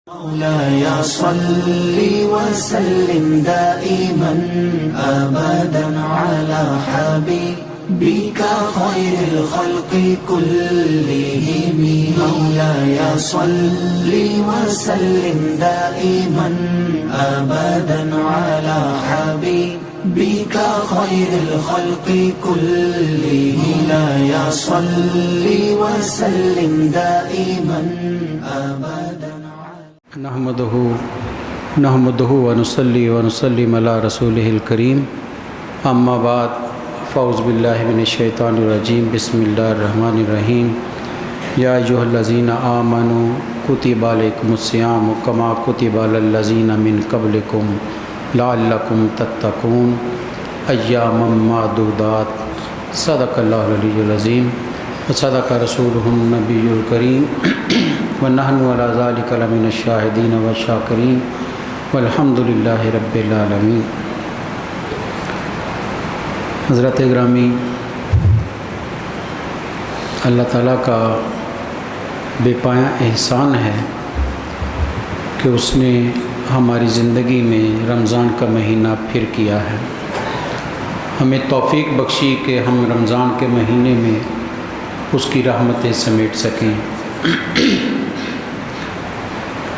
مولاي صل وسلم دائما أبدا على حبيبك خير الخلق كلهم. مولاي صل وسلم دائما أبدا على حبيبك خير الخلق كلهم. مولاي صل وسلم دائما أبدا. نحمده ونصلي ونسلم على رسوله الكريم. اما بعد فاعوذ باللہ من الشیطان الرجیم. بسم اللہ الرحمن الرحیم. یا ایھا الذین آمنوا کتب علیکم الصیام کما کتب علی الذین من قبلکم لعلکم تتقون ایاما معدودات. صدق اللہ العلی العظیم وصدق رسولہ النبی الکریم ونحن علی ذلک لمن الشاہدین والشاکرین والحمد للہ رب العالمین. حضرت گرامی، اللہ تعالیٰ کا بے پایہ احسان ہے کہ اس نے ہماری زندگی میں رمضان کا مہینہ پھر کیا ہے. ہمیں توفیق بخشی کہ ہم رمضان کے مہینے میں اس کی رحمتیں سمیٹ سکیں.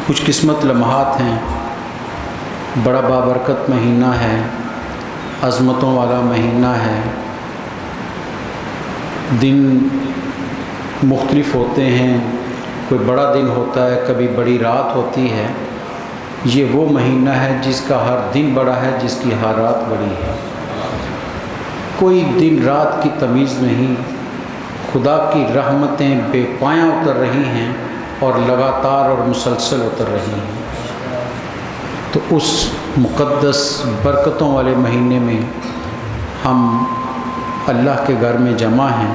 خوش قسمت لمحات ہیں. بڑا بابرکت مہینہ ہے، عظمتوں والا مہینہ ہے. دن مختلف ہوتے ہیں، کوئی بڑا دن ہوتا ہے، کبھی بڑی رات ہوتی ہے. یہ وہ مہینہ ہے جس کا ہر دن بڑا ہے، جس کی ہر رات بڑی ہے. کوئی دن رات کی تمیز نہیں. خدا کی رحمتیں بے پایاں اتر رہی ہیں اور لگاتار اور مسلسل اتر رہی ہیں. تو اس مقدس برکتوں والے مہینے میں ہم اللہ کے گھر میں جمع ہیں.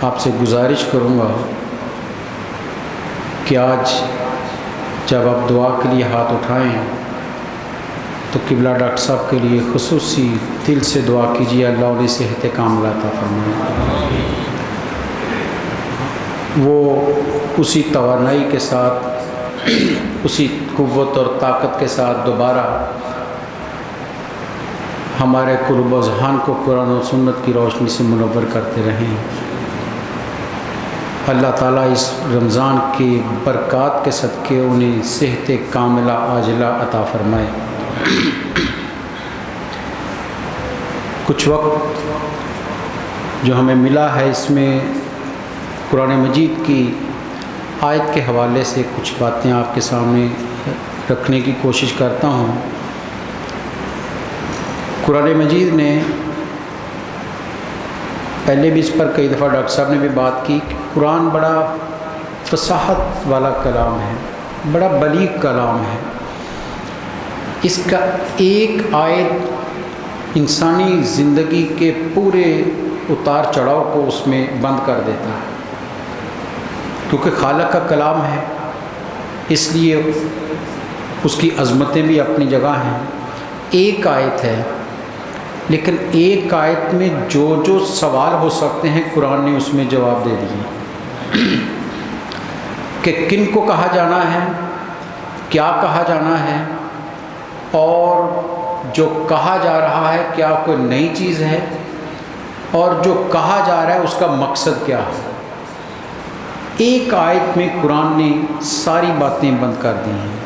آپ سے گزارش کروں گا کہ آج جب آپ دعا کے لیے ہاتھ اٹھائیں تو قبلہ ڈاکٹر صاحب کے لیے خصوصی دل سے دعا کیجیے. اللہ انہیں صحت کاملہ عطا فرمائے. وہ اسی توانائی کے ساتھ، اسی قوت اور طاقت کے ساتھ دوبارہ ہمارے قلوب و ذہان کو قرآن و سنت کی روشنی سے منور کرتے رہیں. اللہ تعالیٰ اس رمضان کی برکات کے صدقے انہیں صحت کاملہ عاجلہ عطا فرمائے. کچھ وقت جو ہمیں ملا ہے، اس میں قرآن مجید کی آیت کے حوالے سے کچھ باتیں آپ کے سامنے رکھنے کی کوشش کرتا ہوں. قرآن مجید نے پہلے بھی اس پر کئی دفعہ ڈاکٹر صاحب نے بھی بات کی کہ قرآن بڑا فصاحت والا کلام ہے، بڑا بلیغ کلام ہے. اس کا ایک آیت انسانی زندگی کے پورے اتار چڑھاؤ کو اس میں بند کر دیتا ہے. کیونکہ خالق کا کلام ہے، اس لیے اس کی عظمتیں بھی اپنی جگہ ہیں. ایک آیت ہے، لیکن ایک آیت میں جو جو سوال ہو سکتے ہیں قرآن نے اس میں جواب دے دیے کہ کن کو کہا جانا ہے، کیا کہا جانا ہے، اور جو کہا جا رہا ہے کیا کوئی نئی چیز ہے، اور جو کہا جا رہا ہے اس کا مقصد کیا ہے. ایک آیت میں قرآن نے ساری باتیں بند کر دی ہیں.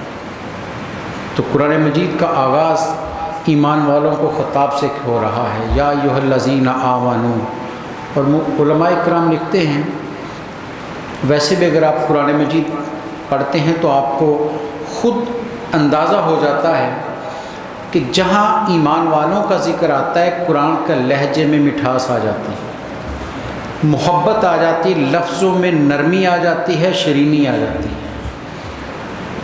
تو قرآن مجید کا آغاز ایمان والوں کو خطاب سے ہو رہا ہے. یا ایھا الذین آمنوا. اور علماء کرام لکھتے ہیں، ویسے بھی اگر آپ قرآن مجید پڑھتے ہیں تو آپ کو خود اندازہ ہو جاتا ہے کہ جہاں ایمان والوں کا ذکر آتا ہے قرآن کا لہجے میں مٹھاس آ جاتی ہے، محبت آ جاتی ہے، لفظوں میں نرمی آ جاتی ہے، شیرینی آ جاتی ہے.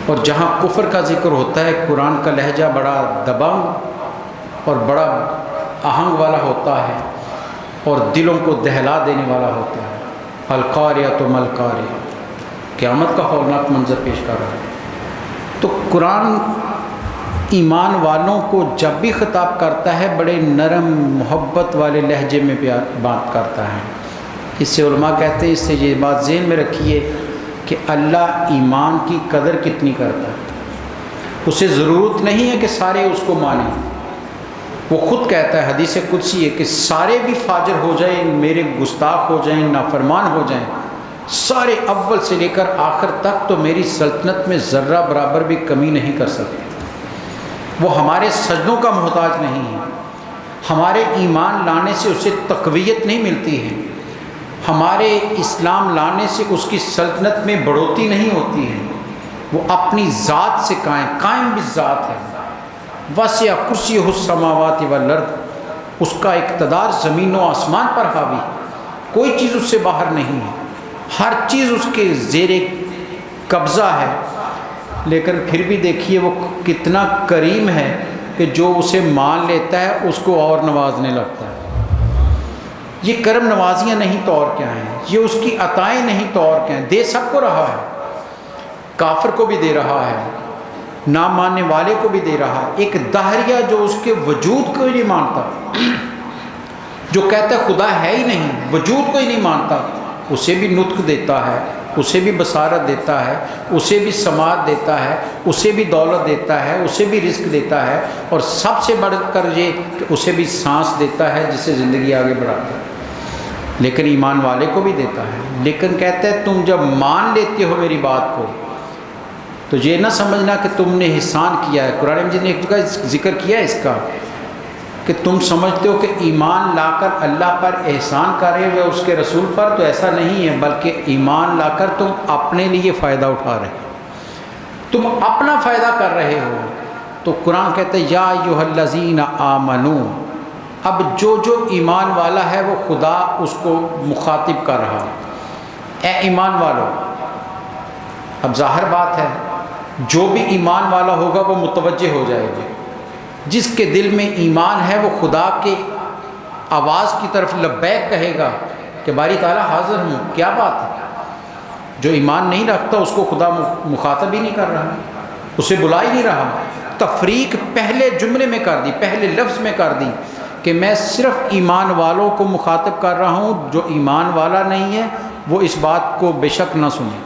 اور جہاں کفر کا ذکر ہوتا ہے قرآن کا لہجہ بڑا دبنگ اور بڑا آہنگ والا ہوتا ہے اور دلوں کو دہلا دینے والا ہوتا ہے. القاریۃ ما القاریۃ، قیامت کا ہولناک منظر پیش کر رہا ہے. تو قرآن ایمان والوں کو جب بھی خطاب کرتا ہے بڑے نرم محبت والے لہجے میں بات کرتا ہے. اس سے علماء کہتے ہیں، اس سے یہ بات ذہن میں رکھیے کہ اللہ ایمان کی قدر کتنی کرتا ہے۔ اسے ضرورت نہیں ہے کہ سارے اس کو مانیں، وہ خود کہتا ہے، حدیث قدسی ہے کہ سارے بھی فاجر ہو جائیں، میرے گستاخ ہو جائیں، نافرمان ہو جائیں، سارے اول سے لے کر آخر تک، تو میری سلطنت میں ذرہ برابر بھی کمی نہیں کر سکتے۔ وہ ہمارے سجدوں کا محتاج نہیں ہے، ہمارے ایمان لانے سے اسے تقویت نہیں ملتی ہے، ہمارے اسلام لانے سے اس کی سلطنت میں بڑھوتی نہیں ہوتی ہے، وہ اپنی ذات سے قائم بھی ذات ہے۔ وسع کرسیہ السماوات والارض، اس کا اقتدار زمین و آسمان پر حاوی ہے، کوئی چیز اس سے باہر نہیں ہے، ہر چیز اس کے زیر قبضہ ہے۔ لیکن پھر بھی دیکھیے وہ کتنا کریم ہے کہ جو اسے مان لیتا ہے اس کو اور نوازنے لگتا ہے۔ یہ کرم نوازیاں نہیں تو اور کیا ہیں، یہ اس کی عطائیں نہیں تو اور کیا ہیں۔ دے سب کو رہا ہے، کافر کو بھی دے رہا ہے، نہ ماننے والے کو بھی دے رہا ہے۔ ایک دہریہ جو اس کے وجود کو ہی نہیں مانتا، جو کہتا ہے خدا ہے ہی نہیں، وجود کو ہی نہیں مانتا، اسے بھی نطق دیتا ہے، اسے بھی بصارت دیتا ہے، اسے بھی سماعت دیتا ہے، اسے بھی دولت دیتا ہے، اسے بھی رزق دیتا ہے، اور سب سے بڑھ کر یہ کہ اسے بھی سانس دیتا ہے جس سے زندگی آگے بڑھاتا ہے۔ لیکن ایمان والے کو بھی دیتا ہے۔ لیکن کہتا ہے تم جب مان لیتے ہو میری بات کو تو یہ نہ سمجھنا کہ تم نے احسان کیا ہے۔ قرآن مجید نے ایک جگہ ذکر کیا ہے اس کا کہ تم سمجھتے ہو کہ ایمان لا کر اللہ پر احسان کر رہے ہو اس کے رسول پر، تو ایسا نہیں ہے، بلکہ ایمان لا کر تم اپنے لیے فائدہ اٹھا رہے ہو، تم اپنا فائدہ کر رہے ہو۔ تو قرآن کہتا ہے یا ایھا الذین آمنو، اب جو ایمان والا ہے وہ خدا اس کو مخاطب کر رہا ہے، اے ایمان والو۔ اب ظاہر بات ہے جو بھی ایمان والا ہوگا وہ متوجہ ہو جائے گا، جس کے دل میں ایمان ہے وہ خدا کے آواز کی طرف لبیک کہے گا کہ باری تعالیٰ حاضر ہوں، کیا بات ہے۔ جو ایمان نہیں رکھتا اس کو خدا مخاطب ہی نہیں کر رہا، اسے بلا ہی نہیں رہا۔ تفریق پہلے جملے میں کر دی، پہلے لفظ میں کر دی کہ میں صرف ایمان والوں کو مخاطب کر رہا ہوں، جو ایمان والا نہیں ہے وہ اس بات کو بے شک نہ سنے۔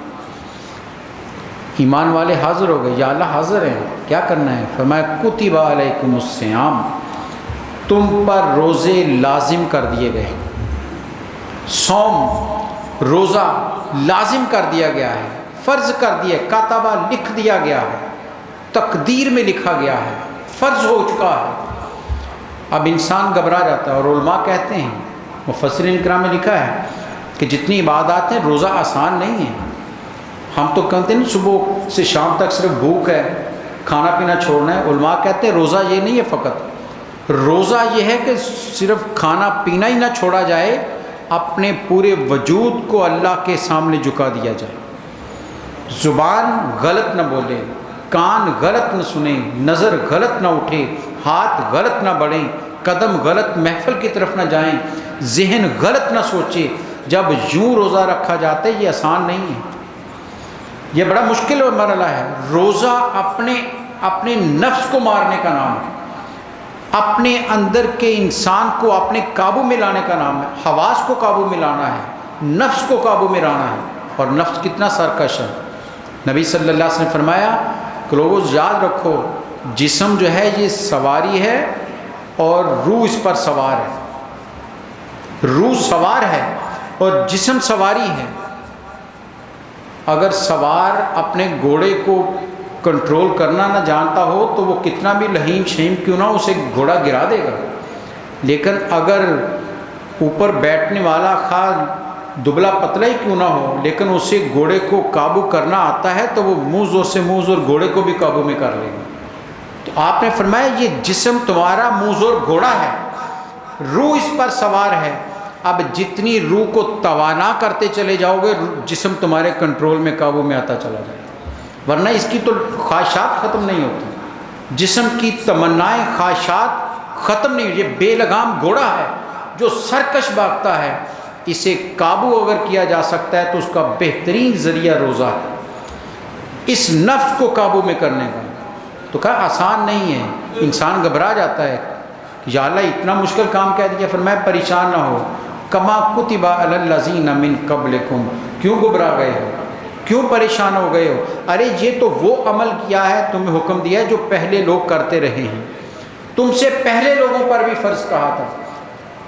ایمان والے حاضر ہو گئے، یا اللہ حاضر ہیں، کیا کرنا ہے؟ فرمایا کتب علیکم الصیام، تم پر روزے لازم کر دیے گئے، صوم روزہ لازم کر دیا گیا ہے، فرض کر دیا، کاتبہ لکھ دیا گیا ہے، تقدیر میں لکھا گیا ہے، فرض ہو چکا ہے۔ اب انسان گھبرا جاتا ہے، اور علماء کہتے ہیں، مفسرین کرام میں لکھا ہے کہ جتنی عبادات ہیں روزہ آسان نہیں ہے۔ ہم تو کہتے ہیں صبح سے شام تک صرف بھوک ہے، کھانا پینا چھوڑنا ہے، علماء کہتے ہیں روزہ یہ نہیں ہے، فقط روزہ یہ ہے کہ صرف کھانا پینا ہی نہ چھوڑا جائے، اپنے پورے وجود کو اللہ کے سامنے جھکا دیا جائے، زبان غلط نہ بولے، کان غلط نہ سنیں، نظر غلط نہ اٹھے، ہاتھ غلط نہ بڑھیں، قدم غلط محفل کی طرف نہ جائیں، ذہن غلط نہ سوچے۔ جب یوں روزہ رکھا جاتا ہے یہ آسان نہیں ہے، یہ بڑا مشکل مرحلہ ہے۔ روزہ اپنے نفس کو مارنے کا نام ہے، اپنے اندر کے انسان کو اپنے قابو میں لانے کا نام ہے، حواس کو قابو میں لانا ہے، نفس کو قابو میں لانا ہے۔ اور نفس کتنا سرکش ہے، نبی صلی اللہ علیہ وسلم نے فرمایا کہ لوگوں یاد رکھو جسم جو ہے یہ سواری ہے اور روح اس پر سوار ہے، روح سوار ہے اور جسم سواری ہے۔ اگر سوار اپنے گھوڑے کو کنٹرول کرنا نہ جانتا ہو تو وہ کتنا بھی لہیم شہیم کیوں نہ اسے گھوڑا گرا دے گا، لیکن اگر اوپر بیٹھنے والا خواہ دبلا پتلا ہی کیوں نہ ہو لیکن اسے گھوڑے کو قابو کرنا آتا ہے تو وہ منہ زور سے منہ زور گھوڑے کو بھی قابو میں کر لے گا۔ تو آپ نے فرمایا یہ جسم تمہارا منہ زور گھوڑا ہے، روح اس پر سوار ہے۔ اب جتنی روح کو توانا کرتے چلے جاؤ گے جسم تمہارے کنٹرول میں قابو میں آتا چلا جائے گا، ورنہ اس کی تو خواہشات ختم نہیں ہوتی، جسم کی تمنائیں خواہشات ختم نہیں ہوتی۔ یہ بے لگام گھوڑا ہے جو سرکش بھاگتا ہے، اسے قابو اگر کیا جا سکتا ہے تو اس کا بہترین ذریعہ روزہ ہے، اس نفس کو قابو میں کرنے کا۔ تو کہا آسان نہیں ہے، انسان گھبرا جاتا ہے، یا اللہ اتنا مشکل کام کہہ دیا۔ فرمایا پریشان نہ ہو، کما کتب علی الذین من قبلکم، کیوں گھبرا گئے ہو؟ کیوں پریشان ہو گئے ہو؟ ارے یہ تو وہ عمل کیا ہے، تمہیں حکم دیا ہے جو پہلے لوگ کرتے رہے ہیں، تم سے پہلے لوگوں پر بھی فرض کہا تھا،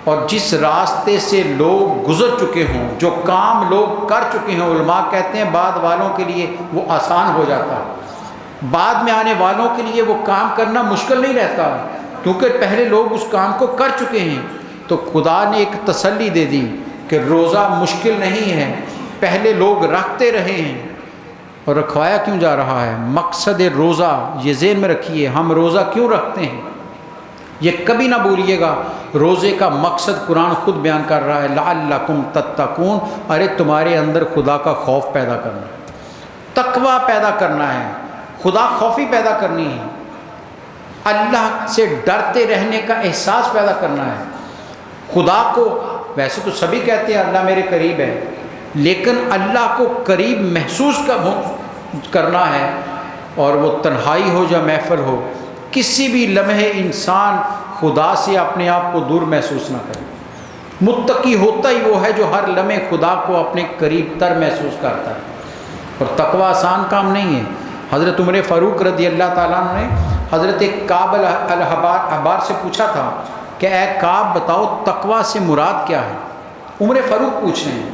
اور جس راستے سے لوگ گزر چکے ہوں، جو کام لوگ کر چکے ہیں، علماء کہتے ہیں بعد والوں کے لیے وہ آسان ہو جاتا ہے، بعد میں آنے والوں کے لیے وہ کام کرنا مشکل نہیں رہتا، کیونکہ پہلے لوگ اس کام کو کر چکے ہیں۔ تو خدا نے ایک تسلی دے دی کہ روزہ مشکل نہیں ہے، پہلے لوگ رکھتے رہے ہیں، اور رکھوایا کیوں جا رہا ہے؟ مقصد روزہ یہ ذہن میں رکھیے، ہم روزہ کیوں رکھتے ہیں، یہ کبھی نہ بھولیے گا۔ روزے کا مقصد قرآن خود بیان کر رہا ہے، لعلکم تتقون، ارے تمہارے اندر خدا کا خوف پیدا کرنا ہے، تقوی پیدا کرنا ہے، خدا خوفی پیدا کرنی ہے، اللہ سے ڈرتے رہنے کا احساس پیدا کرنا ہے۔ خدا کو ویسے تو سبھی کہتے ہیں اللہ میرے قریب ہے، لیکن اللہ کو قریب محسوس کرنا ہے، اور وہ تنہائی ہو یا محفل ہو، کسی بھی لمحے انسان خدا سے اپنے آپ کو دور محسوس نہ کرے۔ متقی ہوتا ہی وہ ہے جو ہر لمحے خدا کو اپنے قریب تر محسوس کرتا ہے، اور تقوی آسان کام نہیں ہے۔ حضرت عمر فاروق رضی اللہ تعالیٰ عنہ نے حضرت کعب الاحبار سے پوچھا تھا کہ اے کعب بتاؤ تقوی سے مراد کیا ہے؟ عمر فاروق پوچھ رہے ہیں،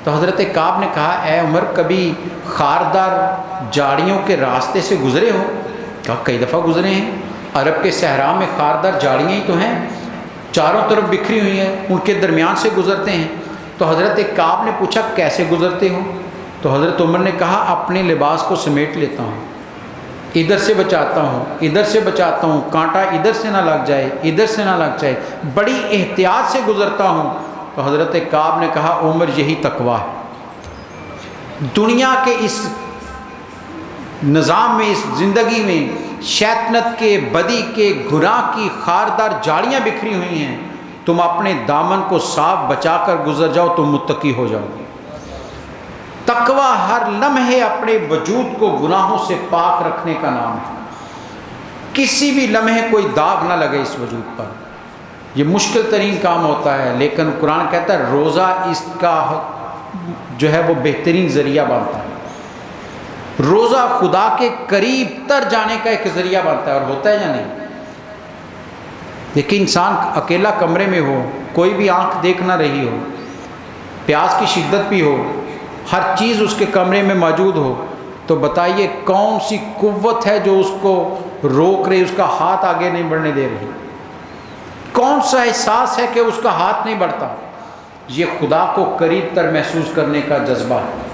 تو حضرت کعب نے کہا اے عمر کبھی خاردار جھاڑیوں کے راستے سے گزرے ہو؟ کہا کئی دفعہ گزرے ہیں، عرب کے صحرا میں خاردار جھاڑیاں ہی تو ہیں، چاروں طرف بکھری ہوئی ہیں، ان کے درمیان سے گزرتے ہیں۔ تو حضرت کعب نے پوچھا کیسے گزرتے ہو؟ تو حضرت عمر نے کہا اپنے لباس کو سمیٹ لیتا ہوں، ادھر سے بچاتا ہوں، ادھر سے بچاتا ہوں، کانٹا ادھر سے نہ لگ جائے، ادھر سے نہ لگ جائے، بڑی احتیاط سے گزرتا ہوں۔ تو حضرت کعب نے کہا عمر یہی تقویٰ ہے۔ دنیا کے اس نظام میں، اس زندگی میں شیطنت کے، بدی کے، گناہ کی خاردار جھاڑیاں بکھری ہوئی ہیں، تم اپنے دامن کو صاف بچا کر گزر جاؤ تو متقی ہو جاؤ گے۔ تقوی ہر لمحے اپنے وجود کو گناہوں سے پاک رکھنے کا نام ہے، کسی بھی لمحے کوئی داغ نہ لگے اس وجود پر۔ یہ مشکل ترین کام ہوتا ہے، لیکن قرآن کہتا ہے روزہ اس کا جو ہے وہ بہترین ذریعہ بنتا ہے۔ روزہ خدا کے قریب تر جانے کا ایک ذریعہ بنتا ہے، اور ہوتا ہے یا نہیں؟ لیکن انسان اکیلا کمرے میں ہو، کوئی بھی آنکھ دیکھ نہ رہی ہو، پیاس کی شدت بھی ہو، ہر چیز اس کے کمرے میں موجود ہو، تو بتائیے کون سی قوت ہے جو اس کو روک رہی، اس کا ہاتھ آگے نہیں بڑھنے دے رہی؟ کون سا احساس ہے کہ اس کا ہاتھ نہیں بڑھتا؟ یہ خدا کو قریب تر محسوس کرنے کا جذبہ ہے۔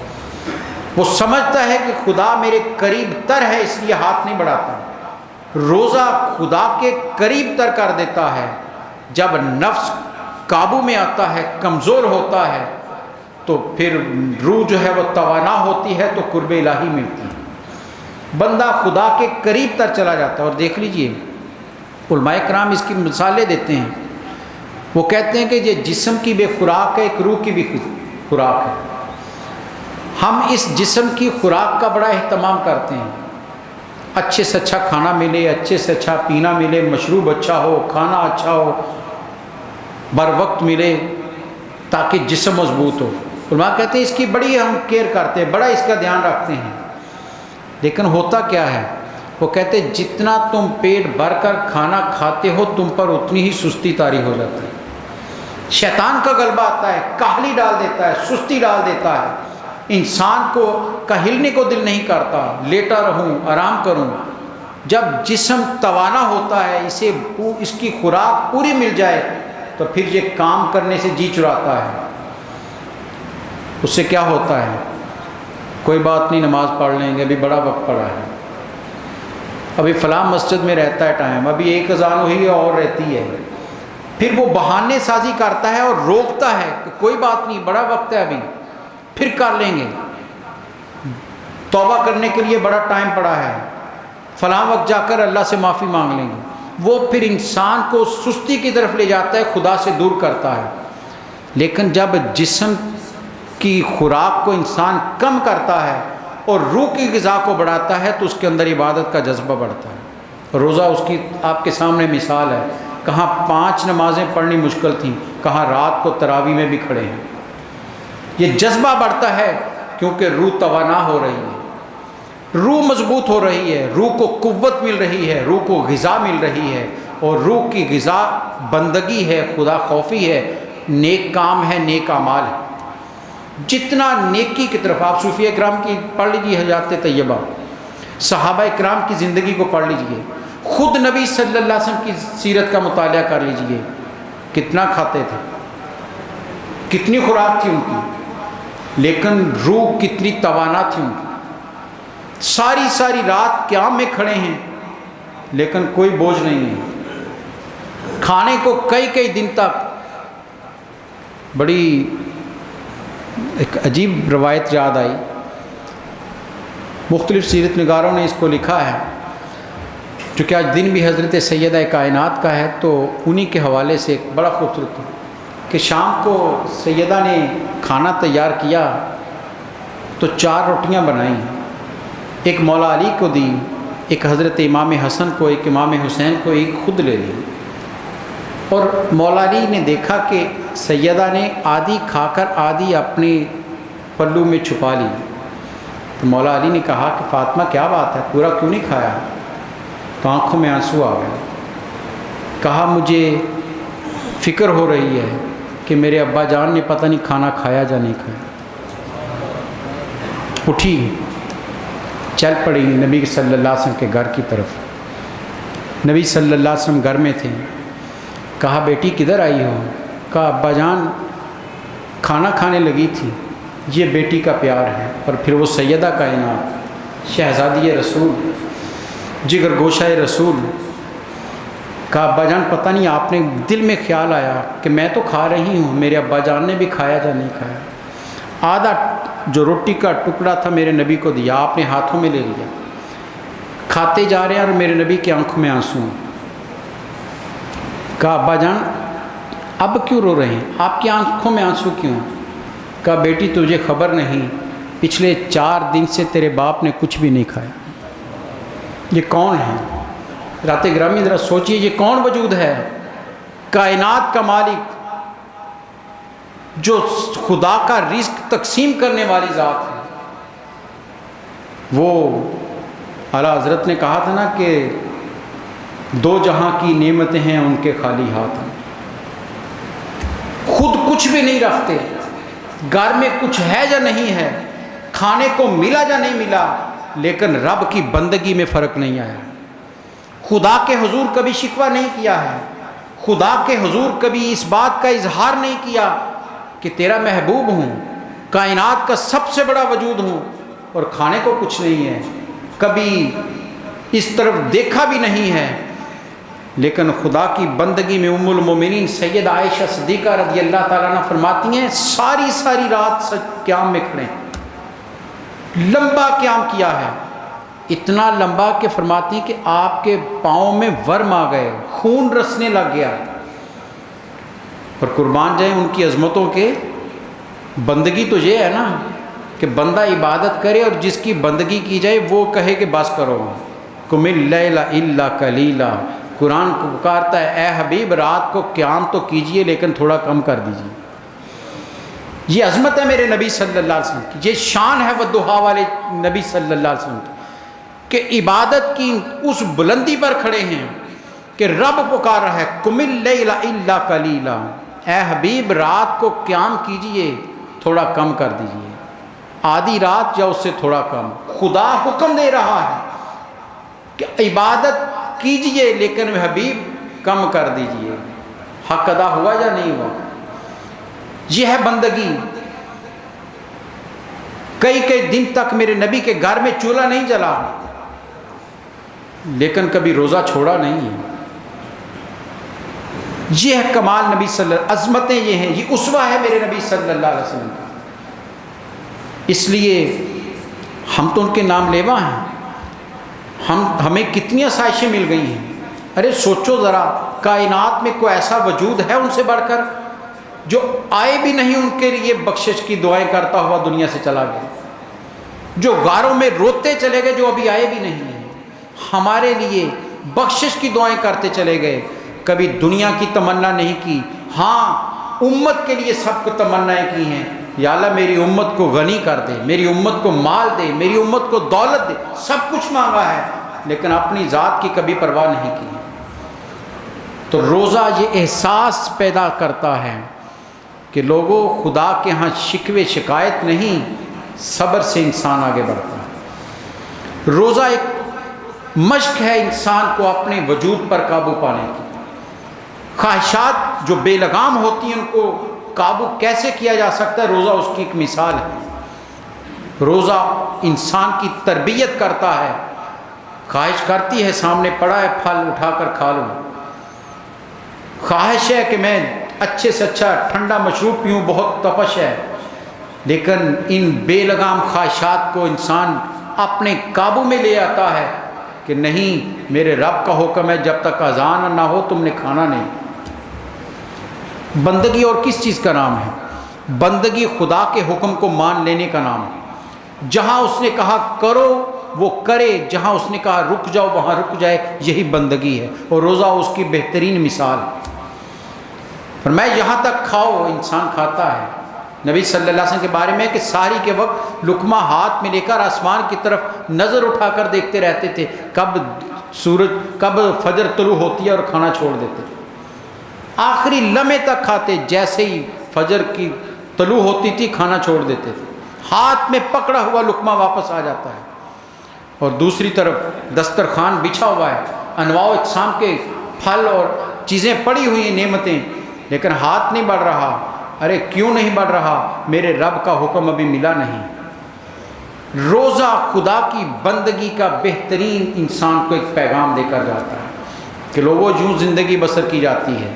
وہ سمجھتا ہے کہ خدا میرے قریب تر ہے اس لیے ہاتھ نہیں بڑھاتا۔ روزہ خدا کے قریب تر کر دیتا ہے۔ جب نفس قابو میں آتا ہے، کمزور ہوتا ہے، تو پھر روح جو ہے وہ توانا ہوتی ہے، تو قرب الہی ملتی ہے، بندہ خدا کے قریب تر چلا جاتا ہے۔ اور دیکھ لیجئے علماء کرام اس کی مثالیں دیتے ہیں، وہ کہتے ہیں کہ یہ جسم کی بے خوراک ہے، ایک روح کی بھی خوراک ہے۔ ہم اس جسم کی خوراک کا بڑا اہتمام کرتے ہیں، اچھے سے اچھا کھانا ملے، اچھے سے اچھا پینا ملے، مشروب اچھا ہو، کھانا اچھا ہو، بر وقت ملے تاکہ جسم مضبوط ہو۔ علماء کہتے ہیں اس کی بڑی ہم کیئر کرتے ہیں، بڑا اس کا دھیان رکھتے ہیں، لیکن ہوتا کیا ہے؟ وہ کہتے ہیں جتنا تم پیٹ بھر کر کھانا کھاتے ہو تم پر اتنی ہی سستی طاری ہو جاتی ہے۔ شیطان کا غلبہ آتا ہے، کاہلی ڈال دیتا ہے، سستی ڈال دیتا ہے، انسان کو کہلنے کو دل نہیں کرتا، لیٹا رہوں، آرام کروں۔ جب جسم توانا ہوتا ہے، اس کی خوراک پوری مل جائے تو پھر یہ کام کرنے سے جی چراتا ہے۔ اس سے کیا ہوتا ہے؟ کوئی بات نہیں، نماز پڑھ لیں گے، ابھی بڑا وقت پڑا ہے، ابھی فلاں مسجد میں رہتا ہے ٹائم، ابھی ایک اذان ہوئی ہے اور رہتی ہے۔ پھر وہ بہانے سازی کرتا ہے اور روکتا ہے کہ کوئی بات نہیں، بڑا وقت ہے، ابھی پھر کر لیں گے، توبہ کرنے کے لیے بڑا ٹائم پڑا ہے، فلاں وقت جا کر اللہ سے معافی مانگ لیں گے۔ وہ پھر انسان کو سستی کی طرف لے جاتا ہے، خدا سے دور کرتا ہے۔ لیکن جب جسم کی خوراک کو انسان کم کرتا ہے اور روح کی غذا کو بڑھاتا ہے تو اس کے اندر عبادت کا جذبہ بڑھتا ہے۔ روزہ اس کی آپ کے سامنے مثال ہے، کہاں 5 نمازیں پڑھنی مشکل تھیں، کہاں رات کو تراویح میں بھی کھڑے ہیں۔ یہ جذبہ بڑھتا ہے کیونکہ روح توانا ہو رہی ہے، روح مضبوط ہو رہی ہے، روح کو قوت مل رہی ہے، روح کو غذا مل رہی ہے، اور روح کی غذا بندگی ہے، خدا خوفی ہے، نیک کام ہے، نیک اعمال ہے۔ جتنا نیکی کی طرف آپ صوفیہ کرام کی پڑھ لیجیے، حیات طیبہ، صحابہ کرام کی زندگی کو پڑھ لیجیے، خود نبی صلی اللہ علیہ وسلم کی سیرت کا مطالعہ کر لیجیے، کتنا کھاتے تھے، کتنی خوراک تھی ان کی، لیکن روح کتنی توانا تھی ان کی، ساری ساری رات قیام میں کھڑے ہیں لیکن کوئی بوجھ نہیں ہے، کھانے کو کئی کئی دن تک۔ بڑی ایک عجیب روایت یاد آئی، مختلف سیرت نگاروں نے اس کو لکھا ہے، چونکہ آج دن بھی حضرت سیدہ کائنات کا ہے تو انہی کے حوالے سے ایک بڑا خوبصورت ہے کہ شام کو سیدہ نے کھانا تیار کیا تو 4 روٹیاں بنائیں، ایک مولا علی کو دی، ایک حضرت امام حسن کو، ایک امام حسین کو، ایک خود لے لی۔ اور مولا علی نے دیکھا کہ سیدہ نے آدھی کھا کر آدھی اپنے پلو میں چھپا لی، تو مولا علی نے کہا کہ فاطمہ کیا بات ہے، پورا کیوں نہیں کھایا؟ تو آنکھوں میں آنسو آ گئے، کہا مجھے فکر ہو رہی ہے کہ میرے ابا جان نے پتہ نہیں کھانا کھایا یا نہیں کھایا۔ اٹھی، چل پڑی نبی صلی اللہ علیہ وسلم کے گھر کی طرف۔ نبی صلی اللہ علیہ وسلم گھر میں تھے، کہا بیٹی کدھر آئی ہو؟ کہا ابا جان کھانا کھانے لگی تھی، یہ بیٹی کا پیار ہے۔ اور پھر وہ سیدہ کائنات، شہزادی رسول، جگر گوشہ رسول، کہا ابا جان پتہ نہیں آپ نے دل میں خیال آیا کہ میں تو کھا رہی ہوں، میرے ابا جان نے بھی کھایا یا نہیں کھایا؟ آدھا جو روٹی کا ٹکڑا تھا میرے نبی کو دیا، آپ نے ہاتھوں میں لے لیا، کھاتے جا رہے ہیں اور میرے نبی کی آنکھوں میں آنسو ہیں۔ کہا ابا جان اب کیوں رو رہے ہیں، آپ کی آنکھوں میں آنسو کیوں؟ کہا بیٹی تجھے خبر نہیں، پچھلے 4 دن سے تیرے باپ نے کچھ بھی نہیں کھایا۔ یہ کون ہے؟ رات گرامی ذرا سوچئے، یہ کون وجود ہے؟ کائنات کا مالک، جو خدا کا رزق تقسیم کرنے والی ذات ہے۔ وہ اعلیٰ حضرت نے کہا تھا نا کہ 2 جہاں کی نعمتیں ہیں ان کے خالی ہاتھ ہیں، خود کچھ بھی نہیں رکھتے، گھر میں کچھ ہے یا نہیں ہے، کھانے کو ملا یا نہیں ملا، لیکن رب کی بندگی میں فرق نہیں آیا، خدا کے حضور کبھی شکوہ نہیں کیا ہے، خدا کے حضور کبھی اس بات کا اظہار نہیں کیا کہ تیرا محبوب ہوں، کائنات کا سب سے بڑا وجود ہوں اور کھانے کو کچھ نہیں ہے، کبھی اس طرف دیکھا بھی نہیں ہے۔ لیکن خدا کی بندگی میں ام المومنین سیدہ عائشہ صدیقہ رضی اللہ تعالیٰ عنہ فرماتی ہیں ساری ساری رات قیام میں کھڑے، لمبا قیام کیا ہے، اتنا لمبا کہ فرماتی ہیں کہ آپ کے پاؤں میں ورم آ گئے، خون رسنے لگ گیا۔ اور قربان جائیں ان کی عظمتوں کے، بندگی تو یہ ہے نا کہ بندہ عبادت کرے اور جس کی بندگی کی جائے وہ کہے کہ بس کرو، قم اللیل الا قلیلا، قرآن کو پکارتا ہے اے حبیب رات کو قیام تو کیجئے لیکن تھوڑا کم کر دیجئے۔ یہ عظمت ہے میرے نبی صلی اللہ علیہ وسلم کی، یہ شان ہے والضحیٰ والے نبی صلی اللہ علیہ وسلم کی کہ عبادت کی اس بلندی پر کھڑے ہیں کہ رب پکار رہا ہے قم اللیل الا قلیلا، اے حبیب رات کو قیام کیجئے تھوڑا کم کر دیجئے، آدھی رات یا اس سے تھوڑا کم۔ خدا حکم دے رہا ہے کہ عبادت کیجئے لیکن حبیب کم کر دیجئے۔ حق ادا ہوا یا نہیں ہوا؟ یہ ہے بندگی۔ کئی کئی دن تک میرے نبی کے گھر میں چولہا نہیں جلا لیکن کبھی روزہ چھوڑا نہیں ہے۔ یہ ہے کمال نبی صلی اللہ علیہ وسلم، عظمتیں یہ ہیں، یہ اسوہ ہے میرے نبی صلی اللہ علیہ وسلم کا۔ اس لیے ہم تو ان کے نام لیوا ہیں، ہمیں کتنی آسائشیں مل گئی ہیں۔ ارے سوچو ذرا، کائنات میں کوئی ایسا وجود ہے ان سے بڑھ کر جو آئے بھی نہیں ان کے لیے بخشش کی دعائیں کرتا ہوا دنیا سے چلا گیا، جو غاروں میں روتے چلے گئے جو ابھی آئے بھی نہیں ہیں، ہمارے لیے بخشش کی دعائیں کرتے چلے گئے، کبھی دنیا کی تمنا نہیں کی۔ ہاں امت کے لیے سب کو تمنائیں کی ہیں یا اللہ میری امت کو غنی کر دے، میری امت کو مال دے، میری امت کو دولت دے، سب کچھ مانگا ہے لیکن اپنی ذات کی کبھی پرواہ نہیں کی۔ تو روزہ یہ احساس پیدا کرتا ہے کہ لوگوں خدا کے ہاں شکوے شکایت نہیں، صبر سے انسان آگے بڑھتا ہے۔ روزہ ایک مشق ہے انسان کو اپنے وجود پر قابو پانے کی۔ خواہشات جو بے لگام ہوتی ہیں ان کو قابو کیسے کیا جا سکتا ہے، روزہ اس کی ایک مثال ہے۔ روزہ انسان کی تربیت کرتا ہے۔ خواہش کرتی ہے سامنے پڑا ہے پھل اٹھا کر کھا لوں، خواہش ہے کہ میں اچھے سے اچھا ٹھنڈا مشروب پیوں، بہت تپش ہے، لیکن ان بے لگام خواہشات کو انسان اپنے قابو میں لے آتا ہے کہ نہیں، میرے رب کا حکم ہے جب تک اذان نہ ہو تم نے کھانا نہیں۔ بندگی اور کس چیز کا نام ہے؟ بندگی خدا کے حکم کو مان لینے کا نام ہے۔ جہاں اس نے کہا کرو وہ کرے، جہاں اس نے کہا رک جاؤ وہاں رک جائے، یہی بندگی ہے، اور روزہ اس کی بہترین مثال ہے۔ فرمایا یہاں تک کھاؤ، انسان کھاتا ہے۔ نبی صلی اللہ علیہ وسلم کے بارے میں کہ سحری کے وقت لقمہ ہاتھ میں لے کر آسمان کی طرف نظر اٹھا کر دیکھتے رہتے تھے کب فجر طلوع ہوتی ہے اور کھانا چھوڑ دیتے تھے، آخری لمحے تک کھاتے، جیسے ہی فجر کی طلوع ہوتی تھی کھانا چھوڑ دیتے تھے، ہاتھ میں پکڑا ہوا لقمہ واپس آ جاتا ہے، اور دوسری طرف دسترخوان بچھا ہوا ہے، انواع و اقسام کے پھل اور چیزیں پڑی ہوئی ہیں، نعمتیں، لیکن ہاتھ نہیں بڑھ رہا۔ ارے کیوں نہیں بڑھ رہا؟ میرے رب کا حکم ابھی ملا نہیں۔ روزہ خدا کی بندگی کا بہترین انسان کو ایک پیغام دے کر جاتا ہے کہ لوگوں یوں زندگی بسر کی جاتی ہے،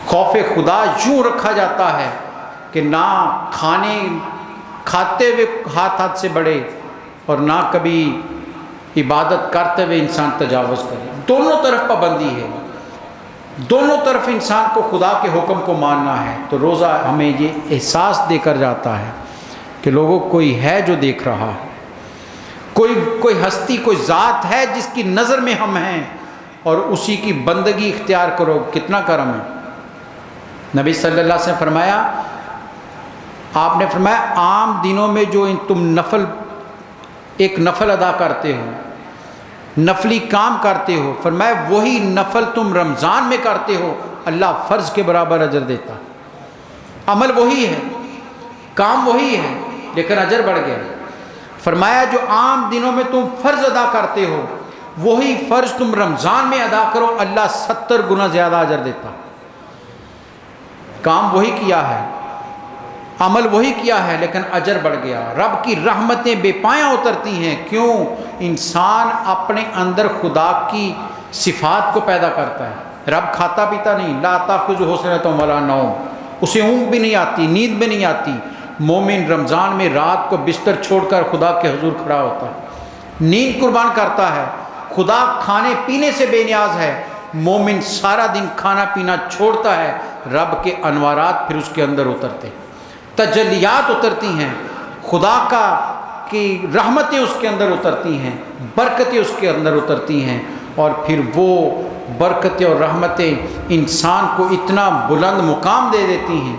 خوف خدا یوں رکھا جاتا ہے کہ نہ کھاتے ہوئے ہاتھ سے بڑھے اور نہ کبھی عبادت کرتے ہوئے انسان تجاوز کرے۔ دونوں طرف پابندی ہے، دونوں طرف انسان کو خدا کے حکم کو ماننا ہے۔ تو روزہ ہمیں یہ احساس دے کر جاتا ہے کہ لوگوں کوئی ہے جو دیکھ رہا ہے، کوئی ہستی، کوئی ذات ہے جس کی نظر میں ہم ہیں، اور اسی کی بندگی اختیار کرو۔ کتنا کرم ہے۔ نبی صلی اللہ علیہ وسلم فرمایا، آپ نے فرمایا عام دنوں میں جو تم ایک نفل ادا کرتے ہو، نفلی کام کرتے ہو، فرمایا وہی نفل تم رمضان میں کرتے ہو، اللہ فرض کے برابر اجر دیتا۔ عمل وہی ہے، کام وہی ہے، لیکن اجر بڑھ گیا۔ فرمایا جو عام دنوں میں تم فرض ادا کرتے ہو، وہی فرض تم رمضان میں ادا کرو، اللہ 70 گنا زیادہ اجر دیتا۔ کام وہی کیا ہے، عمل وہی کیا ہے، لیکن اجر بڑھ گیا۔ رب کی رحمتیں بے پایاں اترتی ہیں۔ کیوں؟ انسان اپنے اندر خدا کی صفات کو پیدا کرتا ہے۔ رب کھاتا پیتا نہیں، لا تأخذہ سنۃ ولا نوم، اسے اونگ بھی نہیں آتی، نیند بھی نہیں آتی۔ مومن رمضان میں رات کو بستر چھوڑ کر خدا کے حضور کھڑا ہوتا ہے، نیند قربان کرتا ہے۔ خدا کھانے پینے سے بے نیاز ہے، مومن سارا دن کھانا پینا چھوڑتا ہے، رب کے انوارات پھر اس کے اندر اترتے، تجلیات اترتی ہیں، خدا کی رحمتیں اس کے اندر اترتی ہیں، برکتیں اس کے اندر اترتی ہیں، اور پھر وہ برکتیں اور رحمتیں انسان کو اتنا بلند مقام دے دیتی ہیں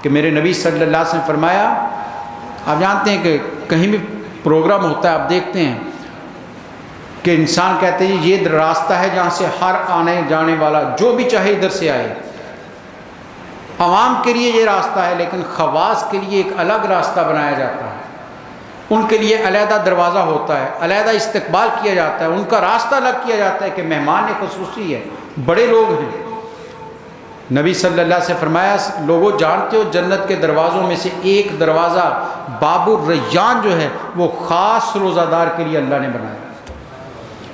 کہ میرے نبی صلی اللہ علیہ وسلم فرمایا، آپ جانتے ہیں کہ کہیں بھی پروگرام ہوتا ہے آپ دیکھتے ہیں کہ انسان کہتے ہیں یہ راستہ ہے جہاں سے ہر آنے جانے والا جو بھی چاہے ادھر سے آئے، عوام کے لیے یہ راستہ ہے، لیکن خواص کے لیے ایک الگ راستہ بنایا جاتا ہے، ان کے لیے علیحدہ دروازہ ہوتا ہے، علیحدہ استقبال کیا جاتا ہے، ان کا راستہ الگ کیا جاتا ہے کہ مہمان خصوصی ہے، بڑے لوگ ہیں۔ نبی صلی اللہ سے فرمایا لوگوں جانتے ہو جنت کے دروازوں میں سے ایک دروازہ باب الریان جو ہے وہ خاص روزہ دار کے لیے اللہ نے بنایا،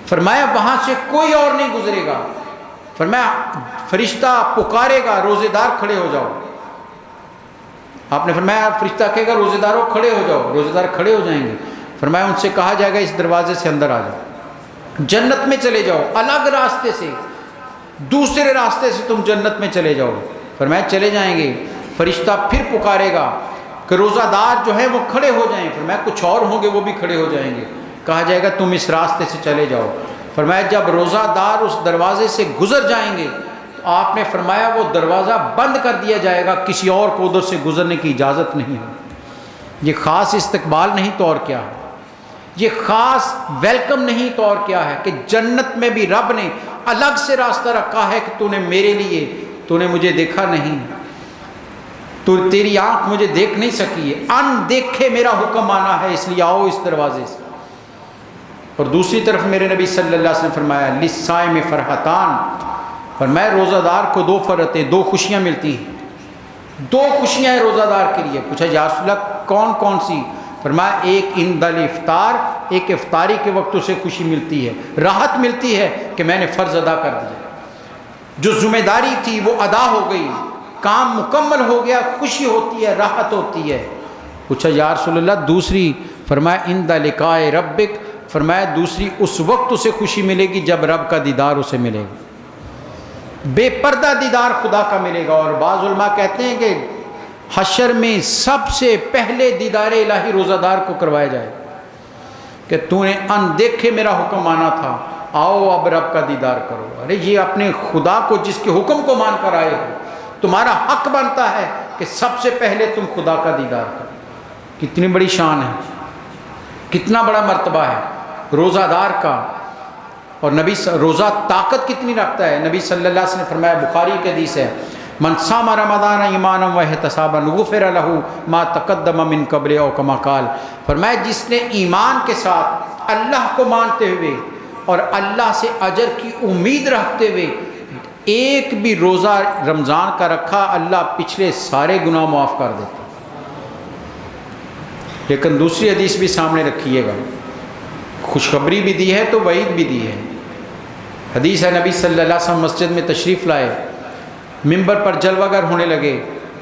فرمایا وہاں سے کوئی اور نہیں گزرے گا، فرمایا فرشتہ پکارے گا روزے دار کھڑے ہو جاؤ، آپ نے فرمایا فرشتہ کہے گا روزے داروں کھڑے ہو جاؤ، روزے دار کھڑے ہو جائیں گے، فرمایا ان سے کہا جائے گا اس دروازے سے اندر آ جاؤ، جنت میں چلے جاؤ، الگ راستے سے، دوسرے راستے سے تم جنت میں چلے جاؤ، فرمایا چلے جائیں گے، فرشتہ پھر پکارے گا کہ روزہ دار جو ہیں وہ کھڑے ہو جائیں، فرمایا کچھ اور ہوں گے وہ بھی کھڑے ہو جائیں گے، کہا جائے گا تم اس راستے سے چلے جاؤ، فرمایا جب روزہ دار اس دروازے سے گزر جائیں گے تو آپ نے فرمایا وہ دروازہ بند کر دیا جائے گا، کسی اور کو ادھر سے گزرنے کی اجازت نہیں ہو۔ یہ خاص استقبال نہیں تو اور کیا ہے، یہ خاص ویلکم نہیں تو اور کیا ہے، کہ جنت میں بھی رب نے الگ سے راستہ رکھا ہے کہ تو نے میرے لیے، تو نے مجھے دیکھا نہیں، تو تیری آنکھ مجھے دیکھ نہیں سکی ہے، ان دیکھے میرا حکم آنا ہے، اس لیے آؤ اس دروازے سے۔ اور دوسری طرف میرے نبی صلی اللہ علیہ وسلم فرمایا للصائم فرحتان، فرمایا روزہ دار کو دو فرحتیں، دو خوشیاں ملتی ہیں، دو خوشیاں ہیں روزہ دار کے لیے۔ پوچھا یا رسول اللہ کون کون سی؟ فرمایا ایک عند الافطار، ایک افطاری کے وقت اسے خوشی ملتی ہے، راحت ملتی ہے کہ میں نے فرض ادا کر دیا، جو ذمہ داری تھی وہ ادا ہو گئی، کام مکمل ہو گیا، خوشی ہوتی ہے، راحت ہوتی ہے۔ پوچھا یا رسول اللہ دوسری؟ فرمایا عند لقاء ربک، فرمایا دوسری اس وقت اسے خوشی ملے گی جب رب کا دیدار اسے ملے گا، بے پردہ دیدار خدا کا ملے گا۔ اور بعض علماء کہتے ہیں کہ حشر میں سب سے پہلے دیدار الہی روزہ دار کو کروایا جائے کہ تو نے ان دیکھے میرا حکم مانا تھا، آؤ اب رب کا دیدار کرو۔ ارے یہ اپنے خدا کو جس کے حکم کو مان کر آئے ہو، تمہارا حق بنتا ہے کہ سب سے پہلے تم خدا کا دیدار کرو۔ کتنی بڑی شان ہے، کتنا بڑا مرتبہ ہے روزہ دار کا۔ اور نبی روزہ طاقت کتنی رکھتا ہے، نبی صلی اللہ علیہ وسلم نے فرمایا، بخاری کی حدیث ہے، من صام رمضان ایمانا واحتسابا غفر له ما تقدم من قبل او کما قال، فرمایا جس نے ایمان کے ساتھ اللہ کو مانتے ہوئے اور اللہ سے اجر کی امید رکھتے ہوئے ایک بھی روزہ رمضان کا رکھا، اللہ پچھلے سارے گناہ معاف کر دیتا۔ لیکن دوسری حدیث بھی سامنے رکھیے گا، خوشخبری بھی دی ہے تو وعید بھی دی ہے۔ حدیث ہے نبی صلی اللہ علیہ وسلم مسجد میں تشریف لائے، ممبر پر جلوہ گر ہونے لگے،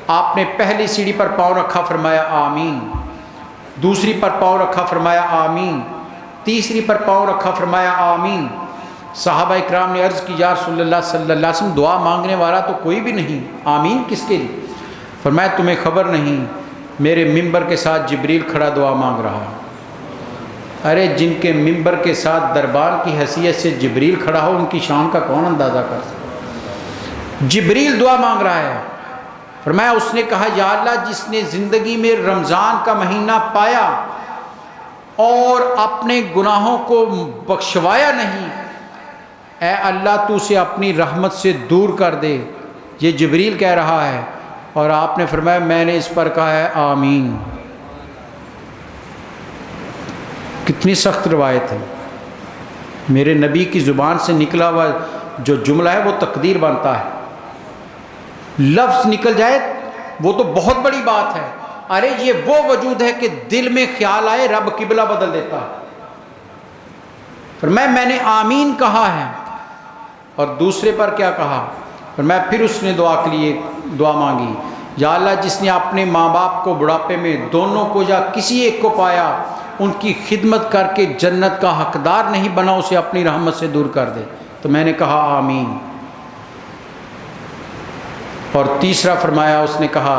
آپ نے پہلی سیڑھی پر پاؤں رکھا، فرمایا آمین، دوسری پر پاؤں رکھا، فرمایا آمین، تیسری پر پاؤں رکھا، فرمایا آمین۔ صحابہ اکرام نے عرض کی یا رسول اللہ صلی اللہ علیہ وسلم دعا مانگنے والا تو کوئی بھی نہیں، آمین کس کے لیے؟ فرمایا تمہیں خبر نہیں میرے ممبر کے ساتھ جبریل کھڑا دعا مانگ رہا ہے۔ ارے جن کے ممبر کے ساتھ دربار کی حیثیت سے جبریل کھڑا ہو، ان کی شان کا کون اندازہ کر سکتا؟ جبریل دعا مانگ رہا ہے۔ فرمایا اس نے کہا یا اللہ جس نے زندگی میں رمضان کا مہینہ پایا اور اپنے گناہوں کو بخشوایا نہیں، اے اللہ تو اسے اپنی رحمت سے دور کر دے، یہ جبریل کہہ رہا ہے۔ اور آپ نے فرمایا میں نے اس پر کہا ہے آمین۔ کتنی سخت روایت ہے، میرے نبی کی زبان سے نکلا ہوا جو جملہ ہے وہ تقدیر بنتا ہے، لفظ نکل جائے وہ تو بہت بڑی بات ہے۔ ارے یہ وہ وجود ہے کہ دل میں خیال آئے رب قبلہ بدل دیتا ہے۔ فرمایا میں نے آمین کہا ہے۔ اور دوسرے پر کیا کہا؟ فرمایا پھر اس نے دعا کے لیے دعا مانگی، یا اللہ جس نے اپنے ماں باپ کو بڑھاپے میں دونوں کو یا کسی ایک کو پایا، ان کی خدمت کر کے جنت کا حقدار نہیں بنا، اسے اپنی رحمت سے دور کر دے۔ تو میں نے کہا آمین۔ اور تیسرا فرمایا اس نے کہا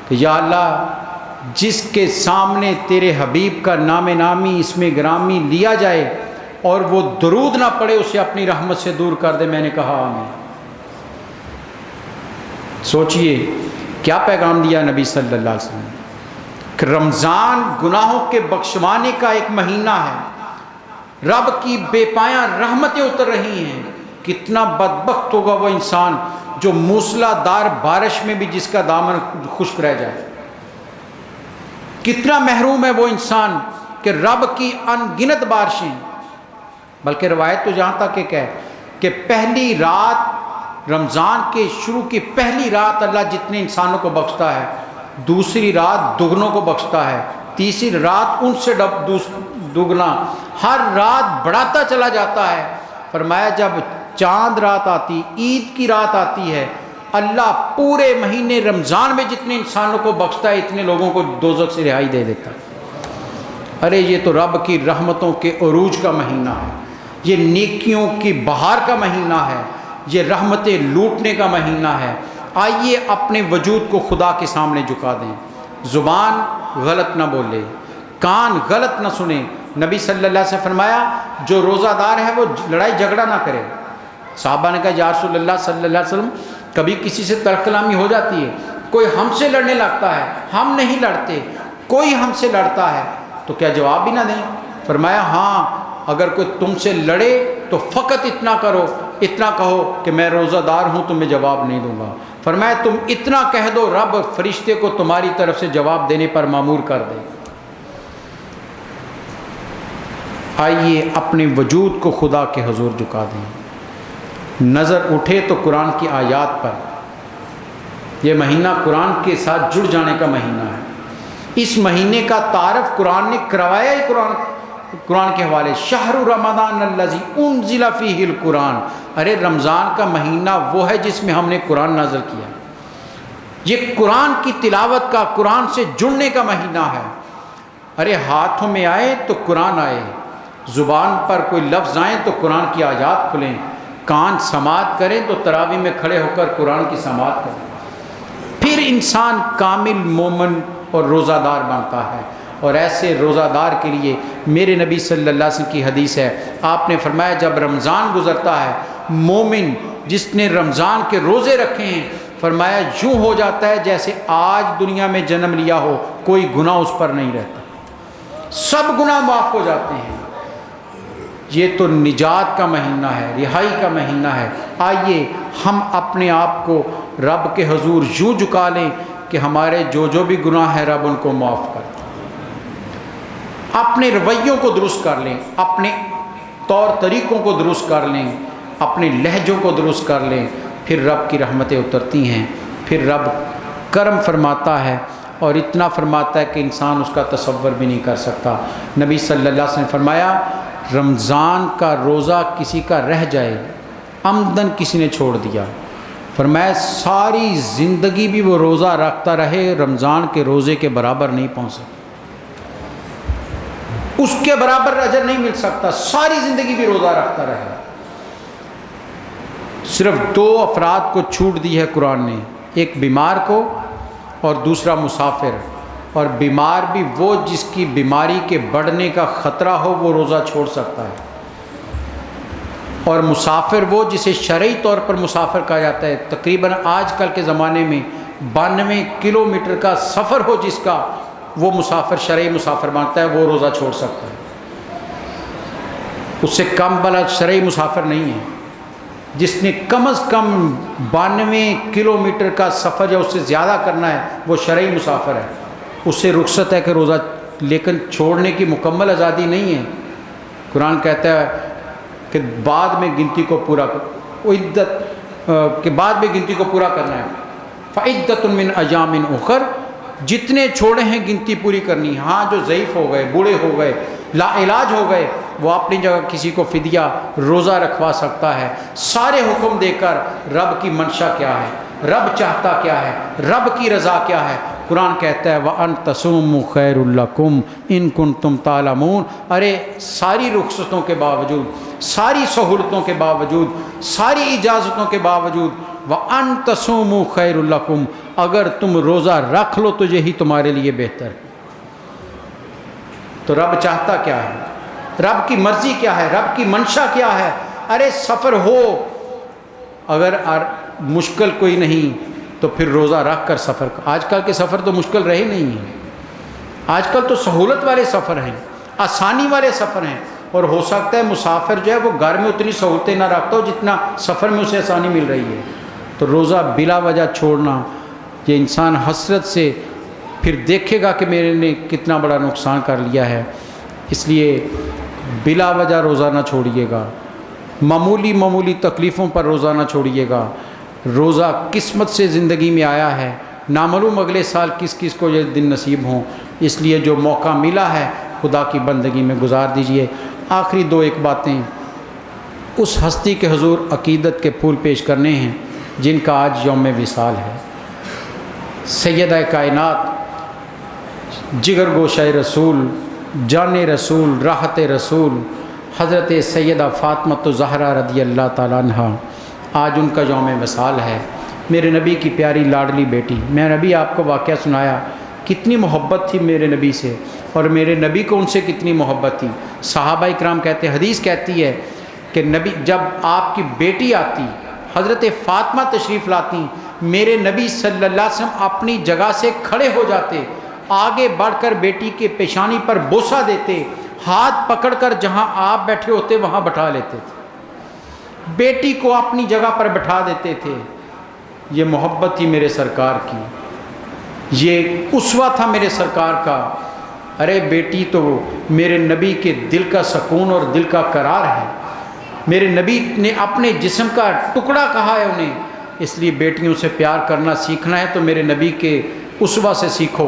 کہ یا اللہ جس کے سامنے تیرے حبیب کا نام نامی اسم گرامی لیا جائے اور وہ درود نہ پڑے، اسے اپنی رحمت سے دور کر دے۔ میں نے کہا آمین۔ سوچئے کیا پیغام دیا نبی صلی اللہ علیہ وسلم کہ رمضان گناہوں کے بخشوانے کا ایک مہینہ ہے، رب کی بے پایاں رحمتیں اتر رہی ہیں۔ کتنا بدبخت ہوگا وہ انسان جو موسلا دار بارش میں بھی جس کا دامن خشک رہ جائے، کتنا محروم ہے وہ انسان کہ رب کی ان گنت بارشیں۔ بلکہ روایت تو جہاں تک ایک ہے کہ پہلی رات رمضان کے شروع کی پہلی رات اللہ جتنے انسانوں کو بخشتا ہے، دوسری رات دگنوں کو بخشتا ہے، تیسری رات ان سے دگنا، ہر رات بڑھاتا چلا جاتا ہے۔ فرمایا جب چاند رات آتی، عید کی رات آتی ہے، اللہ پورے مہینے رمضان میں جتنے انسانوں کو بخشتا ہے اتنے لوگوں کو دوزخ سے رہائی دے دیتا ہے۔ ارے یہ تو رب کی رحمتوں کے عروج کا مہینہ ہے، یہ نیکیوں کی بہار کا مہینہ ہے، یہ رحمتیں لوٹنے کا مہینہ ہے۔ آئیے اپنے وجود کو خدا کے سامنے جھکا دیں، زبان غلط نہ بولے، کان غلط نہ سنے۔ نبی صلی اللہ علیہ وسلم نے فرمایا جو روزہ دار ہے وہ لڑائی جھگڑا نہ کرے، صحابہ نے کہا یا رسول اللہ صلی اللہ علیہ وسلم کبھی کسی سے تلخ کلامی ہو جاتی ہے، کوئی ہم سے لڑنے لگتا ہے، ہم نہیں لڑتے، کوئی ہم سے لڑتا ہے تو کیا جواب بھی نہ دیں؟ فرمایا ہاں، اگر کوئی تم سے لڑے تو فقط اتنا کرو، اتنا کہو کہ میں روزہ دار ہوں، تمہیں جواب نہیں دوں گا۔ فرمایا تم اتنا کہہ دو، رب فرشتے کو تمہاری طرف سے جواب دینے پر مامور کر دے۔ آئیے اپنے وجود کو خدا کے حضور جھکا دیں، نظر اٹھے تو قرآن کی آیات پر۔ یہ مہینہ قرآن کے ساتھ جڑ جانے کا مہینہ ہے، اس مہینے کا تعارف قرآن نے کروایا ہی قرآن کے حوالے، شہر رمضان الذی انزل فیہ القرآن۔ ارے رمضان کا مہینہ وہ ہے جس میں ہم نے قرآن نازل کیا، یہ قرآن کی تلاوت کا، قرآن سے جڑنے کا مہینہ ہے۔ ارے ہاتھوں میں آئے تو قرآن آئے، زبان پر کوئی لفظ آئیں تو قرآن کی آیات کھلیں، کان سماعت کریں تو تراویح میں کھڑے ہو کر قرآن کی سماعت کریں، پھر انسان کامل مومن اور روزہ دار بنتا ہے۔ اور ایسے روزہ دار کے لیے میرے نبی صلی اللہ علیہ وسلم کی حدیث ہے، آپ نے فرمایا جب رمضان گزرتا ہے، مومن جس نے رمضان کے روزے رکھے ہیں، فرمایا یوں ہو جاتا ہے جیسے آج دنیا میں جنم لیا ہو، کوئی گناہ اس پر نہیں رہتا، سب گناہ معاف ہو جاتے ہیں۔ یہ تو نجات کا مہینہ ہے، رہائی کا مہینہ ہے۔ آئیے ہم اپنے آپ کو رب کے حضور یوں جھکا لیں کہ ہمارے جو بھی گناہ ہے رب ان کو معاف کر دے، اپنے رویوں کو درست کر لیں، اپنے طور طریقوں کو درست کر لیں، اپنے لہجوں کو درست کر لیں، پھر رب کی رحمتیں اترتی ہیں، پھر رب کرم فرماتا ہے، اور اتنا فرماتا ہے کہ انسان اس کا تصور بھی نہیں کر سکتا۔ نبی صلی اللہ علیہ وسلم نے فرمایا رمضان کا روزہ کسی کا رہ جائے، عمدن کسی نے چھوڑ دیا، فرمایا ساری زندگی بھی وہ روزہ رکھتا رہے، رمضان کے روزے کے برابر نہیں پہنچ سکتا، اس کے برابر اجر نہیں مل سکتا، ساری زندگی بھی روزہ رکھتا رہے۔ صرف 2 افراد کو چھوٹ دی ہے قرآن نے، ایک بیمار کو اور دوسرا مسافر، اور بیمار بھی وہ جس کی بیماری کے بڑھنے کا خطرہ ہو وہ روزہ چھوڑ سکتا ہے، اور مسافر وہ جسے شرعی طور پر مسافر کہا جاتا ہے، تقریباً آج کل کے زمانے میں 92 کلومیٹر کا سفر ہو جس کا، وہ مسافر شرعی مسافر مانتا ہے، وہ روزہ چھوڑ سکتا ہے۔ اس سے کم والا شرعی مسافر نہیں ہے، جس نے کم از کم 92 کلومیٹر کا سفر یا اس سے زیادہ کرنا ہے وہ شرعی مسافر ہے، اس سے رخصت ہے کہ روزہ، لیکن چھوڑنے کی مکمل آزادی نہیں ہے۔ قرآن کہتا ہے کہ بعد میں گنتی کو پورا عدت کے بعد میں گنتی کو پورا کرنا ہے، فعدۃ من ایام اخر، جتنے چھوڑے ہیں گنتی پوری کرنی ہے۔ ہاں جو ضعیف ہو گئے، بوڑھے ہو گئے، لا علاج ہو گئے، وہ اپنی جگہ کسی کو فدیہ روزہ رکھوا سکتا ہے۔ سارے حکم دے کر رب کی منشا کیا ہے، رب چاہتا کیا ہے، رب کی رضا کیا ہے؟ قرآن کہتا ہے وَأَن تَصُومُوا خَيْرٌ لَكُمْ إِن كُنتُمْ تَعْلَمُونَ۔ ارے ساری رخصتوں کے باوجود، ساری سہولتوں کے باوجود، ساری اجازتوں کے باوجود، وَأَن تَصُومُوا خَيْرٌ لَكُمْ، اگر تم روزہ رکھ لو تو یہی تمہارے لیے بہتر ہے۔ تو رب چاہتا کیا ہے، رب کی مرضی کیا ہے، رب کی منشا کیا ہے؟ ارے سفر ہو، اگر مشکل کوئی نہیں تو پھر روزہ رکھ کر سفر۔ آج کل کے سفر تو مشکل رہے نہیں ہیں، آج کل تو سہولت والے سفر ہیں، آسانی والے سفر ہیں، اور ہو سکتا ہے مسافر جو ہے وہ گھر میں اتنی سہولتیں نہ رکھتا ہو جتنا سفر میں اسے آسانی مل رہی ہے۔ تو روزہ بلا وجہ چھوڑنا، یہ انسان حسرت سے پھر دیکھے گا کہ میرے نے کتنا بڑا نقصان کر لیا ہے۔ اس لیے بلا وجہ روزہ نہ چھوڑیے گا، معمولی تکلیفوں پر روزہ نہ چھوڑیے گا۔ روزہ قسمت سے زندگی میں آیا ہے، نامعلوم اگلے سال کس کس کو یہ دن نصیب ہوں، اس لیے جو موقع ملا ہے خدا کی بندگی میں گزار دیجئے۔ آخری 2 باتیں اس ہستی کے حضور عقیدت کے پھول پیش کرنے ہیں جن کا آج یوم وصال ہے۔ سیدہ کائنات، جگر گوشہ رسول، جان رسول، راحت رسول، حضرت سیدہ فاطمہ زہرا رضی اللہ تعالیٰ عنہ، آج ان کا یوم وصال ہے۔ میرے نبی کی پیاری لاڈلی بیٹی، میں نبی آپ کو واقعہ سنایا، کتنی محبت تھی میرے نبی سے، اور میرے نبی کو ان سے کتنی محبت تھی۔ صحابہ اکرام کہتے ہیں، حدیث کہتی ہے کہ نبی جب آپ کی بیٹی آتی حضرت فاطمہ تشریف لاتی، میرے نبی صلی اللہ علیہ وسلم اپنی جگہ سے کھڑے ہو جاتے، آگے بڑھ کر بیٹی کے پیشانی پر بوسہ دیتے، ہاتھ پکڑ کر جہاں آپ بیٹھے ہوتے وہاں بٹھا لیتے تھے، بیٹی کو اپنی جگہ پر بٹھا دیتے تھے۔ یہ محبت تھی میرے سرکار کی، یہ اسوہ تھا میرے سرکار کا۔ ارے بیٹی تو میرے نبی کے دل کا سکون اور دل کا قرار ہے، میرے نبی نے اپنے جسم کا ٹکڑا کہا ہے انہیں، اس لیے بیٹیوں سے پیار کرنا سیکھنا ہے تو میرے نبی کے اسوہ سے سیکھو۔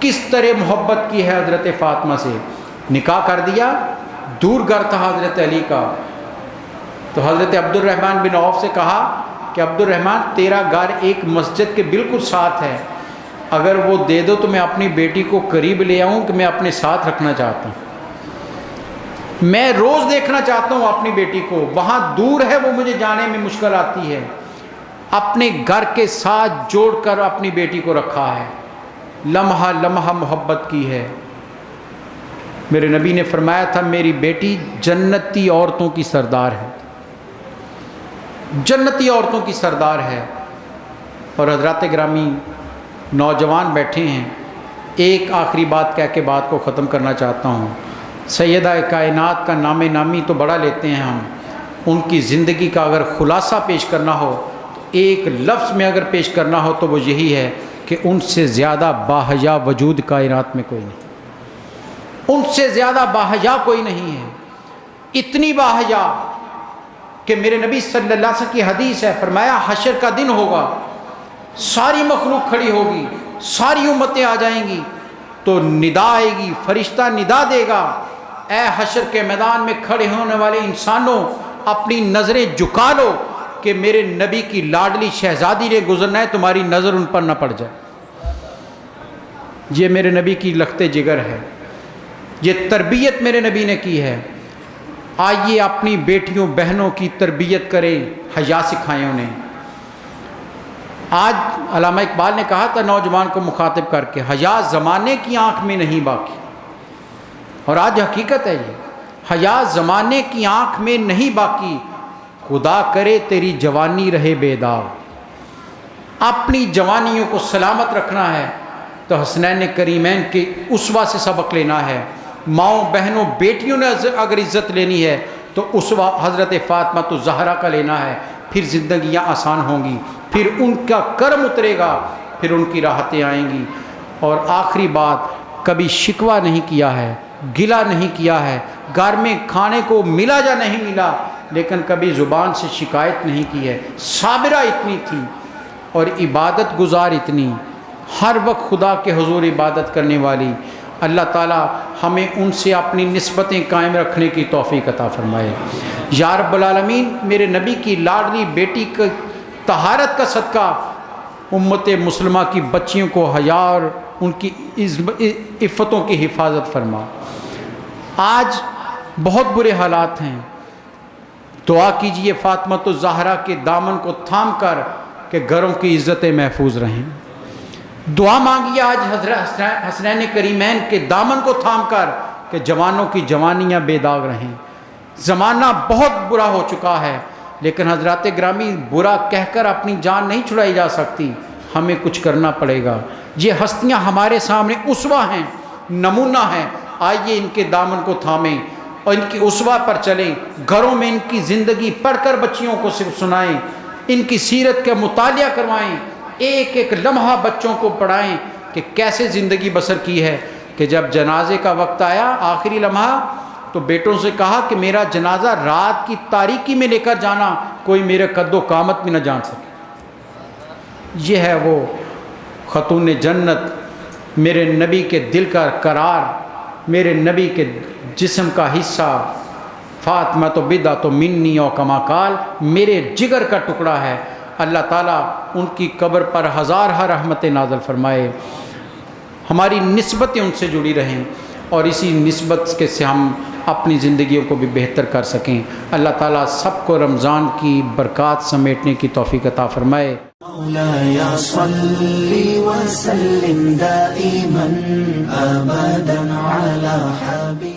کس طرح محبت کی ہے حضرت فاطمہ سے، نکاح کر دیا، دور گھر تھا حضرت علی کا، تو حضرت عبد الرحمن بن عوف سے کہا کہ عبد الرحمن تیرا گھر ایک مسجد کے بالکل ساتھ ہے، اگر وہ دے دو تو میں اپنی بیٹی کو قریب لے آؤں کہ میں اپنے ساتھ رکھنا چاہتا ہوں، میں روز دیکھنا چاہتا ہوں اپنی بیٹی کو، وہاں دور ہے وہ مجھے جانے میں مشکل آتی ہے۔ اپنے گھر کے ساتھ جوڑ کر اپنی بیٹی کو رکھا ہے، لمحہ لمحہ محبت کی ہے۔ میرے نبی نے فرمایا تھا میری بیٹی جنتی عورتوں کی سردار ہے، جنتی عورتوں کی سردار ہے۔ اور حضرات گرامی نوجوان بیٹھے ہیں، ایک آخری بات کہہ کے بات کو ختم کرنا چاہتا ہوں۔ سیدہ کائنات کا نام نامی تو بڑا لیتے ہیں ہم، ان کی زندگی کا اگر خلاصہ پیش کرنا ہو تو ایک لفظ میں اگر پیش کرنا ہو تو وہ یہی ہے کہ ان سے زیادہ باحیا وجود کائنات میں کوئی نہیں، ان سے زیادہ باحیا کوئی نہیں ہے، اتنی باحیا کہ میرے نبی صلی اللہ علیہ وسلم کی حدیث ہے، فرمایا حشر کا دن ہوگا، ساری مخلوق کھڑی ہوگی، ساری امتیں آ جائیں گی، تو ندا آئے گی، فرشتہ ندا دے گا، اے حشر کے میدان میں کھڑے ہونے والے انسانوں اپنی نظریں جھکا لو کہ میرے نبی کی لاڈلی شہزادی نے گزرنا ہے، تمہاری نظر ان پر نہ پڑ جائے۔ یہ میرے نبی کی لخت جگر ہے، یہ تربیت میرے نبی نے کی ہے۔ آئیے اپنی بیٹیوں بہنوں کی تربیت کریں، حیا سکھائیں انہیں۔ آج علامہ اقبال نے کہا تھا نوجوان کو مخاطب کر کے، حیا زمانے کی آنکھ میں نہیں باقی، اور آج حقیقت ہے یہ، حیا زمانے کی آنکھ میں نہیں باقی، خدا کرے تیری جوانی رہے بے داغ۔ اپنی جوانیوں کو سلامت رکھنا ہے تو حسنین کریمین کے اسوہ سے سبق لینا ہے۔ ماؤں بہنوں بیٹیوں نے اگر عزت لینی ہے تو اسوہ حضرت فاطمہ تو زہرا کا لینا ہے، پھر زندگیاں آسان ہوں گی، پھر ان کا کرم اترے گا، پھر ان کی راحتیں آئیں گی۔ اور آخری بات، کبھی شکوہ نہیں کیا ہے، گلہ نہیں کیا ہے، گھر میں کھانے کو ملا یا نہیں ملا، لیکن کبھی زبان سے شکایت نہیں کی ہے۔ صابرہ اتنی تھی اور عبادت گزار اتنی، ہر وقت خدا کے حضور عبادت کرنے والی۔ اللہ تعالی ہمیں ان سے اپنی نسبتیں قائم رکھنے کی توفیق عطا فرمائے۔ یا رب العالمین، میرے نبی کی لاڈلی بیٹی کی طہارت کا صدقہ امت مسلمہ کی بچیوں کو حیا اور ان کی عفتوں کی حفاظت فرما۔ آج بہت برے حالات ہیں، دعا کیجئے فاطمہ الزہرا کے دامن کو تھام کر کہ گھروں کی عزتیں محفوظ رہیں۔ دعا مانگیے آج حضرت حسنین کریمین کے دامن کو تھام کر کہ جوانوں کی جوانیاں بے داغ رہیں۔ زمانہ بہت برا ہو چکا ہے، لیکن حضرات گرامی برا کہہ کر اپنی جان نہیں چھڑائی جا سکتی، ہمیں کچھ کرنا پڑے گا۔ یہ ہستیاں ہمارے سامنے اسوہ ہیں، نمونہ ہیں، آئیے ان کے دامن کو تھامیں اور ان کی اسوہ پر چلیں، گھروں میں ان کی زندگی پڑھ کر بچیوں کو سنائیں، ان کی سیرت کا مطالعہ کروائیں، ایک ایک لمحہ بچوں کو پڑھائیں کہ کیسے زندگی بسر کی ہے، کہ جب جنازے کا وقت آیا آخری لمحہ تو بیٹوں سے کہا کہ میرا جنازہ رات کی تاریکی میں لے کر جانا، کوئی میرے قد و قامت میں نہ جان سکے۔ یہ ہے وہ خاتون جنت، میرے نبی کے دل کا قرار، میرے نبی کے جسم کا حصہ، فاطمہ تو بدعۃ منی او کما قال، میرے جگر کا ٹکڑا ہے۔ اللہ تعالیٰ ان کی قبر پر ہزارہ رحمتیں نازل فرمائے، ہماری نسبتیں ان سے جڑی رہیں اور اسی نسبت کے سے ہم اپنی زندگیوں کو بھی بہتر کر سکیں۔ اللہ تعالیٰ سب کو رمضان کی برکات سمیٹنے کی توفیق عطا فرمائے۔ مولاي صل وسلم دائما أبدا على حبيبك